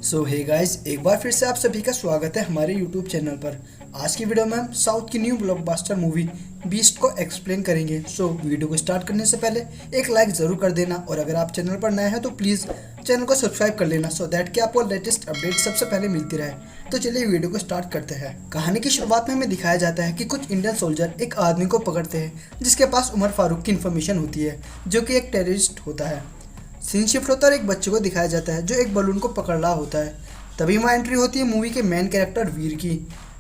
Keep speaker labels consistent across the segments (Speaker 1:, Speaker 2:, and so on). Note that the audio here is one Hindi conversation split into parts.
Speaker 1: सो हे गाइस, एक बार फिर से आप सभी का स्वागत है हमारे यूट्यूब चैनल पर। आज की वीडियो में हम साउथ की न्यू ब्लॉकबस्टर मूवी बीस्ट को एक्सप्लेन करेंगे। सो वीडियो को स्टार्ट करने से पहले एक लाइक ज़रूर कर देना, और अगर आप चैनल पर नए हैं तो प्लीज़ चैनल को सब्सक्राइब कर लेना, सो दैट कि आपको लेटेस्ट अपडेट सबसे पहले मिलती रहे। तो चलिए वीडियो को स्टार्ट करते हैं। कहानी की शुरुआत में हमें दिखाया जाता है कि कुछ इंडियन सोल्जर एक आदमी को पकड़ते हैं जिसके पास उमर फारूक की इन्फॉर्मेशन होती है, जो कि एक टेररिस्ट होता है। सीन शिफ्ट होता है और एक बच्चे को दिखाया जाता है जो एक बलून को पकड़ रहा होता है। तभी वहाँ एंट्री होती है मूवी के मेन कैरेक्टर वीर की।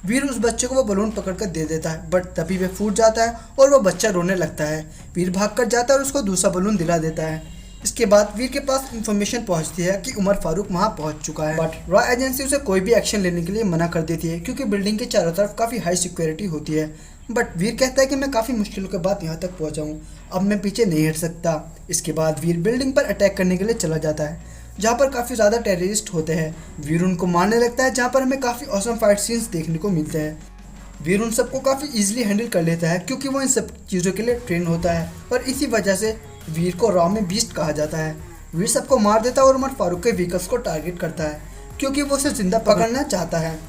Speaker 1: वीर उस बच्चे को वो बलून पकड़कर दे देता है, बट तभी वह फूट जाता है और वो बच्चा रोने लगता है। वीर भागकर जाता है और उसको दूसरा बलून दिला देता है। इसके बाद वीर के पास इंफॉर्मेशन पहुंचती है कि उमर फारूक वहां पहुंच चुका है, बट रॉ एजेंसी उसे कोई भी एक्शन लेने के लिए मना कर देती है क्योंकि बिल्डिंग के चारों तरफ काफ़ी हाई सिक्योरिटी होती है। बट वीर कहता है कि मैं काफ़ी मुश्किलों के बाद यहाँ तक पहुँचा हूँ, अब मैं पीछे नहीं हट सकता। इसके बाद वीर बिल्डिंग पर अटैक करने के लिए चला जाता है जहाँ पर काफ़ी ज़्यादा टेररिस्ट होते हैं। वीर उनको मारने लगता है, जहाँ पर हमें काफ़ी ऑसम फाइट सीन्स देखने को मिलते हैं। वीर उन सबको काफ़ी इजीली हैंडल कर लेता है क्योंकि वो इन सब चीज़ों के लिए ट्रेन होता है, और इसी वजह से वीर को रॉ में बीस्ट कहा जाता है। वीर सबको मार देता है और उमर फारूक के व्हीकल्स को टारगेट करता है क्योंकि वो उसे जिंदा पकड़ना चाहता है।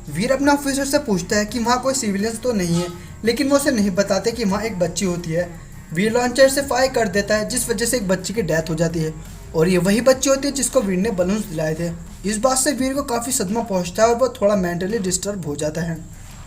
Speaker 1: वीर अपने ऑफिसर से पूछता है कि वहाँ कोई सिविलियंस तो नहीं है, लेकिन वो उसे नहीं बताते कि वहाँ एक बच्ची होती है। वीर लॉन्चर से फायर कर देता है जिस वजह से एक बच्ची की डेथ हो जाती है, और ये वही बच्ची होती है जिसको वीर ने बलून्स दिलाए थे। इस बात से वीर को काफ़ी सदमा पहुंचता है और वो थोड़ा मेंटली डिस्टर्ब हो जाता है।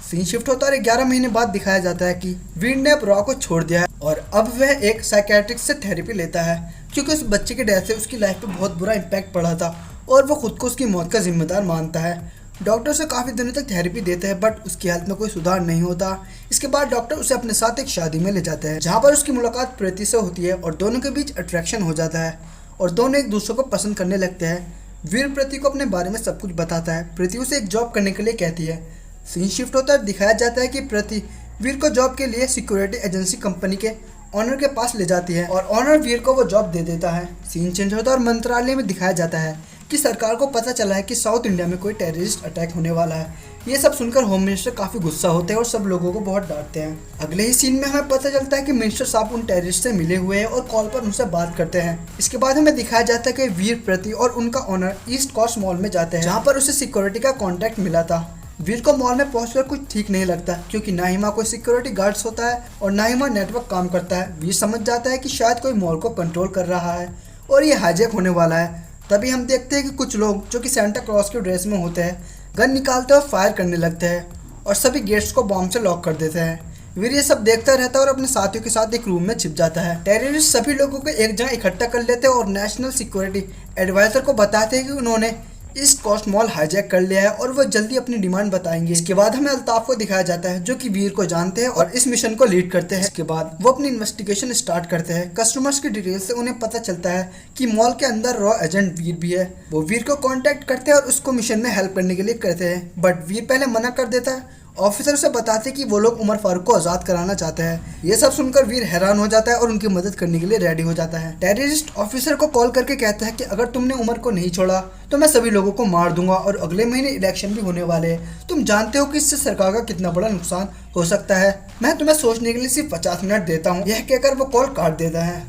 Speaker 1: सीन शिफ्ट होता है 11 महीने बाद दिखाया जाता है कि वीर ने अब रॉ को छोड़ दिया है और अब वह एक साइकेट्रिस्ट से थेरेपी लेता है क्योंकि उस बच्चे के डेथ से उसकी लाइफ पे बहुत बुरा इम्पैक्ट पड़ा था और वो खुद को उसकी मौत का जिम्मेदार मानता है। डॉक्टर उसे काफ़ी दिनों तक थेरेपी देते हैं, बट उसकी हेल्थ में कोई सुधार नहीं होता। इसके बाद डॉक्टर उसे अपने साथ एक शादी में ले जाते हैं जहाँ पर उसकी मुलाकात प्रीति से होती है और दोनों के बीच अट्रैक्शन हो जाता है और दोनों एक दूसरे को पसंद करने लगते हैं। वीर प्रीति को अपने बारे में सब कुछ बताता है। प्रीति उसे एक जॉब करने के लिए कहती है। सीन शिफ्ट होता है, दिखाया जाता है कि प्रीति वीर को जॉब के लिए सिक्योरिटी एजेंसी कंपनी के ऑनर के पास ले जाती है और ऑनर वीर को वो जॉब दे देता है। सीन चेंज होता है और मंत्रालय में दिखाया जाता है कि सरकार को पता चला है कि साउथ इंडिया में कोई टेररिस्ट अटैक होने वाला है। ये सब सुनकर होम मिनिस्टर काफ़ी गुस्सा होते हैं और सब लोगों को बहुत डांटते हैं। अगले ही सीन में हमें पता चलता है कि मिनिस्टर साहब उन टेररिस्ट से मिले हुए हैं और कॉल पर उनसे बात करते हैं। इसके बाद हमें दिखाया जाता है कि वीर प्रति और उनका ऑनर ईस्ट कोस्ट मॉल में जाते हैं जहाँ पर उसे सिक्योरिटी का कॉन्ट्रैक्ट मिला था। वीर को मॉल में पहुंचकर कुछ ठीक नहीं लगता क्योंकि ना ही वहाँ कोई सिक्योरिटी गार्ड्स होता है और ना ही वहाँ नेटवर्क काम करता है। वीर समझ जाता है कि शायद कोई मॉल को कंट्रोल कर रहा है और ये हाईजैक होने वाला है। तभी हम देखते हैं कि कुछ लोग जो कि सेंटा क्लॉज के ड्रेस में होते हैं गन निकालते और फायर करने लगते हैं और सभी गेट्स को बॉम्ब से लॉक कर देते हैं। वीर ये सब देखता रहता है और अपने साथियों के साथ एक रूम में छिप जाता है। टेररिस्ट सभी लोगों को एक जगह इकट्ठा कर लेते हैं और नेशनल सिक्योरिटी एडवाइजर को बताते हैं कि उन्होंने ईस्ट कोस्ट मॉल हाईजैक कर लिया है और वो जल्दी अपनी डिमांड बताएंगे। इसके बाद हमें अल्ताफ को दिखाया जाता है जो कि वीर को जानते हैं और इस मिशन को लीड करते हैं। इसके बाद वो अपनी इन्वेस्टिगेशन स्टार्ट करते हैं। कस्टमर्स की डिटेल से उन्हें पता चलता है कि मॉल के अंदर रॉ एजेंट वीर भी है। वो वीर को कांटेक्ट करते हैं और उसको मिशन में हेल्प करने के लिए कहते हैं, बट वीर पहले मना कर देता है। ऑफिसर से बताते कि वो लोग उमर फारूक को आज़ाद कराना चाहते हैं। ये सब सुनकर वीर हैरान हो जाता है और उनकी मदद करने के लिए रेडी हो जाता है। टेररिस्ट ऑफिसर को कॉल करके कहता है कि अगर तुमने उमर को नहीं छोड़ा तो मैं सभी लोगों को मार दूंगा और अगले महीने इलेक्शन भी होने वाले हैं। तुम जानते हो कि इससे सरकार का कितना बड़ा नुकसान हो सकता है। मैं तुम्हें सोचने के लिए सिर्फ 50 मिनट देता हूँ। यह कहकर वो कॉल काट देता है।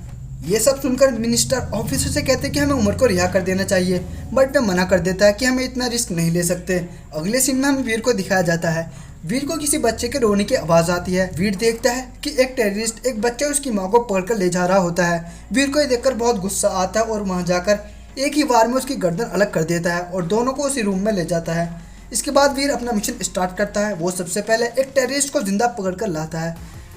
Speaker 1: ये सब सुनकर मिनिस्टर ऑफिसर से कहते हैं कि हमें उमर को रिहा कर देना चाहिए, बट वह मना कर देता है कि हमें इतना रिस्क नहीं ले सकते। अगले सीन में हमें वीर को दिखाया जाता है। वीर को किसी बच्चे के रोने की आवाज़ आती है। वीर देखता है कि एक टेररिस्ट एक बच्चे और उसकी माँ को पकड़कर ले जा रहा होता है। वीर को ये देखकर बहुत गुस्सा आता है और वहाँ जाकर एक ही बार में उसकी गर्दन अलग कर देता है और दोनों को उसी रूम में ले जाता है। इसके बाद वीर अपना मिशन स्टार्ट करता है। वो सबसे पहले एक टेररिस्ट को जिंदा पकड़कर लाता है।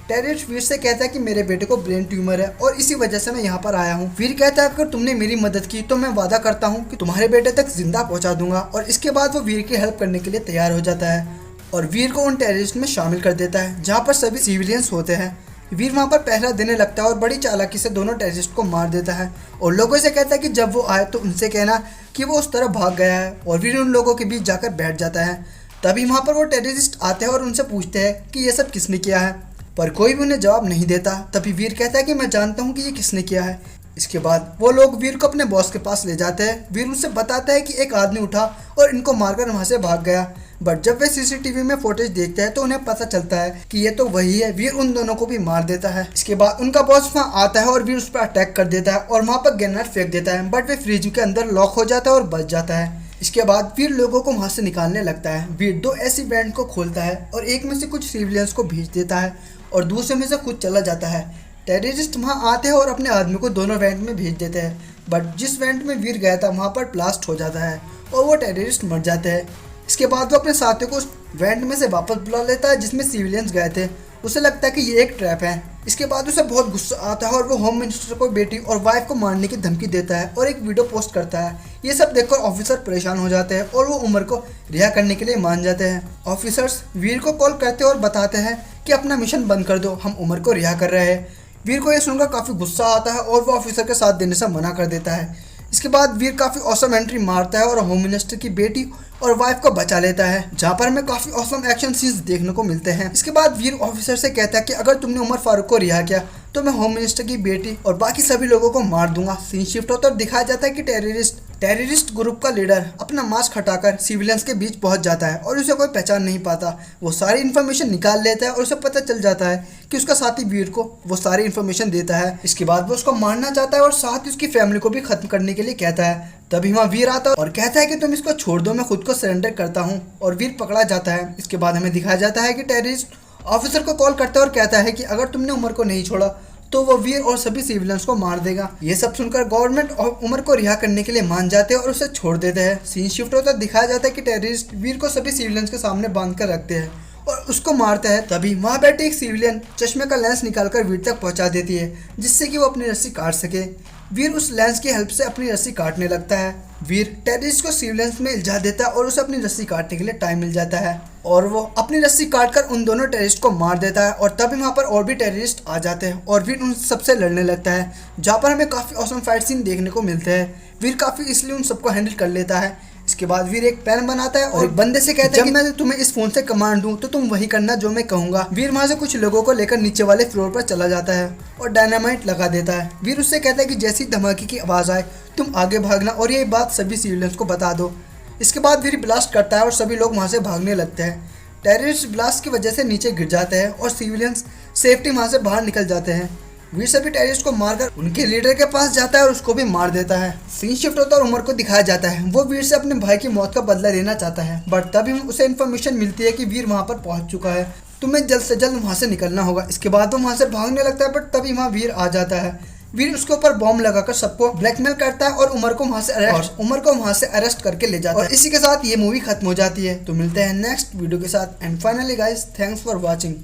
Speaker 1: टेररिस्ट वीर से कहता है कि मेरे बेटे को ब्रेन ट्यूमर है और इसी वजह से मैं यहाँ पर आया हूँ। वीर कहता है अगर तुमने मेरी मदद की तो मैं वादा करता हूँ कि तुम्हारे बेटे तक जिंदा पहुँचा दूंगा, और इसके बाद वो वीर की हेल्प करने के लिए तैयार हो जाता है और वीर को उन टेररिस्ट में शामिल कर देता है जहाँ पर सभी सिविलियंस होते हैं। वीर वहाँ पर पहरा देने लगता है और बड़ी चालाकी से दोनों टेररिस्ट को मार देता है और लोगों से कहता है कि जब वो आए तो उनसे कहना कि वो उस तरफ भाग गया है, और वीर उन लोगों के बीच जाकर बैठ जाता है। तभी वहाँ पर वो टेररिस्ट आते हैं और उनसे पूछते हैं कि ये सब किसने किया है, पर कोई भी उन्हें जवाब नहीं देता। तभी वीर कहता है कि मैं जानता हूँ कि ये किसने किया है। इसके बाद वो लोग वीर को अपने बॉस के पास ले जाते हैं। वीर उनसे बताता है कि एक आदमी उठा और इनको मारकर वहाँ से भाग गया, बट जब वे सीसीटीवी में फुटेज देखते हैं तो उन्हें पता चलता है कि ये तो वही है। वीर उन दोनों को भी मार देता है। इसके बाद उनका बॉस वहाँ आता है और वीर उस पर अटैक कर देता है और वहाँ पर ग्रेनेड फेंक देता है, बट वे फ्रिज के अंदर लॉक हो जाता है और बच जाता है। इसके बाद वीर लोगों को वहाँ से निकालने लगता है। वीर 2 ऐसी वैन को खोलता है और एक में से कुछ सिविलियंस को भेज देता है और दूसरे में से खुद चला जाता है। टेररिस्ट वहाँ आते हैं और अपने आदमी को दोनों वैन में भेज देते हैं, बट जिस वैन में वीर गया था वहाँ पर ब्लास्ट हो जाता है और वो टेररिस्ट मर जाते हैं। इसके बाद वो अपने साथियों को उस वैन में से वापस बुला लेता है जिसमें सिविलियंस गए थे। उसे लगता है कि ये एक ट्रैप है। इसके बाद उसे बहुत गुस्सा आता है और वो होम मिनिस्टर को बेटी और वाइफ को मारने की धमकी देता है और एक वीडियो पोस्ट करता है। ये सब देखकर ऑफिसर परेशान हो जाते हैं और वो उमर को रिहा करने के लिए मान जाते हैं। ऑफिसर्स वीर को कॉल करते हैं और बताते हैं कि अपना मिशन बंद कर दो, हम उमर को रिहा कर रहे हैं। वीर को यह सुनकर काफ़ी गुस्सा आता है और वो ऑफिसर के साथ देने से मना कर देता है। इसके बाद वीर काफ़ी औसम एंट्री मारता है और होम मिनिस्टर की बेटी और वाइफ को बचा लेता है, जहाँ पर हमें काफ़ी औसम एक्शन सीन्स देखने को मिलते हैं। इसके बाद वीर ऑफिसर से कहता है कि अगर तुमने उमर फारूक को रिहा किया तो मैं होम मिनिस्टर की बेटी और बाकी सभी लोगों को मार दूंगा। सीन शिफ्ट होता है और दिखाया जाता है कि टेररिस्ट ग्रुप का लीडर अपना मास्क हटाकर सिविलियंस के बीच पहुंच जाता है और उसे कोई पहचान नहीं पाता। वो सारी इन्फॉर्मेशन निकाल लेता है और उसे पता चल जाता है कि उसका साथी वीर को वो सारी इन्फॉर्मेशन देता है। इसके बाद वो उसको मारना चाहता है और साथ ही उसकी फैमिली को भी खत्म करने के लिए कहता है। तभी वहाँ वीर आता है और कहता है कि तुम इसको छोड़ दो, मैं खुद को सरेंडर करता हूँ, और वीर पकड़ा जाता है। इसके बाद हमें दिखाया जाता है कि टेररिस्ट ऑफिसर को कॉल करता है और कहता है कि अगर तुमने उमर को नहीं छोड़ा तो वो वीर और सभी सिविलियंस को मार देगा। ये सब सुनकर गवर्नमेंट उमर को रिहा करने के लिए मान जाते हैं और उसे छोड़ देते हैं। सीन शिफ्ट होता है, दिखाया जाता है कि टेररिस्ट वीर को सभी सिविलियंस के सामने बांध कर रखते हैं और उसको मारता है। तभी वहाँ बैठे एक सिविलियन चश्मे का लेंस निकालकर वीर तक पहुँचा देती है जिससे कि वो अपनी रस्सी काट सके। वीर उस लेंस की हेल्प से अपनी रस्सी काटने लगता है। वीर टेररिस्ट को सिविलियंस में उलझा देता है और उसे अपनी रस्सी काटने के लिए टाइम मिल जाता है और वो अपनी रस्सी काटकर उन दोनों टेररिस्ट को मार देता है। और तभी वहाँ पर और भी टेररिस्ट आ जाते हैं और वीर उन सबसे लड़ने लगता है, जहाँ पर हमें काफ़ी औसम फाइट सीन देखने को मिलते हैं। वीर काफ़ी इसलिए उन सबको हैंडल कर लेता है। इसके बाद वीर एक प्लान बनाता है और एक बंदे से कहता है कि मैं तुम्हें इस फोन से कमांड दूं तो तुम वही करना जो मैं कहूंगा। वीर वहां से कुछ लोगों को लेकर नीचे वाले फ्लोर पर चला जाता है और डायनामाइट लगा देता है। वीर उससे कहता है कि जैसी धमाके की आवाज़ आए तुम आगे भागना और ये बात सभी सिविलियंस को बता दो। इसके बाद वीर ब्लास्ट करता है और सभी लोग वहाँ से भागने लगते हैं। टेररिस्ट ब्लास्ट की वजह से नीचे गिर जाते हैं और सिविलियंस सेफ्टी वहाँ से बाहर निकल जाते हैं। वीर सभी टेररिस्ट को मारकर उनके लीडर के पास जाता है और उसको भी मार देता है। सीन शिफ्ट होता है और उमर को दिखाया जाता है। वो वीर से अपने भाई की मौत का बदला लेना चाहता है, बट तभी उसे इन्फॉर्मेशन मिलती है कि वीर वहाँ पर पहुँच चुका है, तुम्हें जल्द से जल्द वहाँ से निकलना होगा। इसके बाद वो वहाँ से भागने लगता है, बट तभी वहाँ वीर आ जाता है। वीर उसके ऊपर बॉम्ब लगाकर सबको ब्लैकमेल करता है और उमर को वहाँ से अरेस्ट करके ले जाता है। और इसी के साथ ये मूवी खत्म हो जाती है। तो मिलते हैं नेक्स्ट वीडियो के साथ। And finally guys, thanks for watching.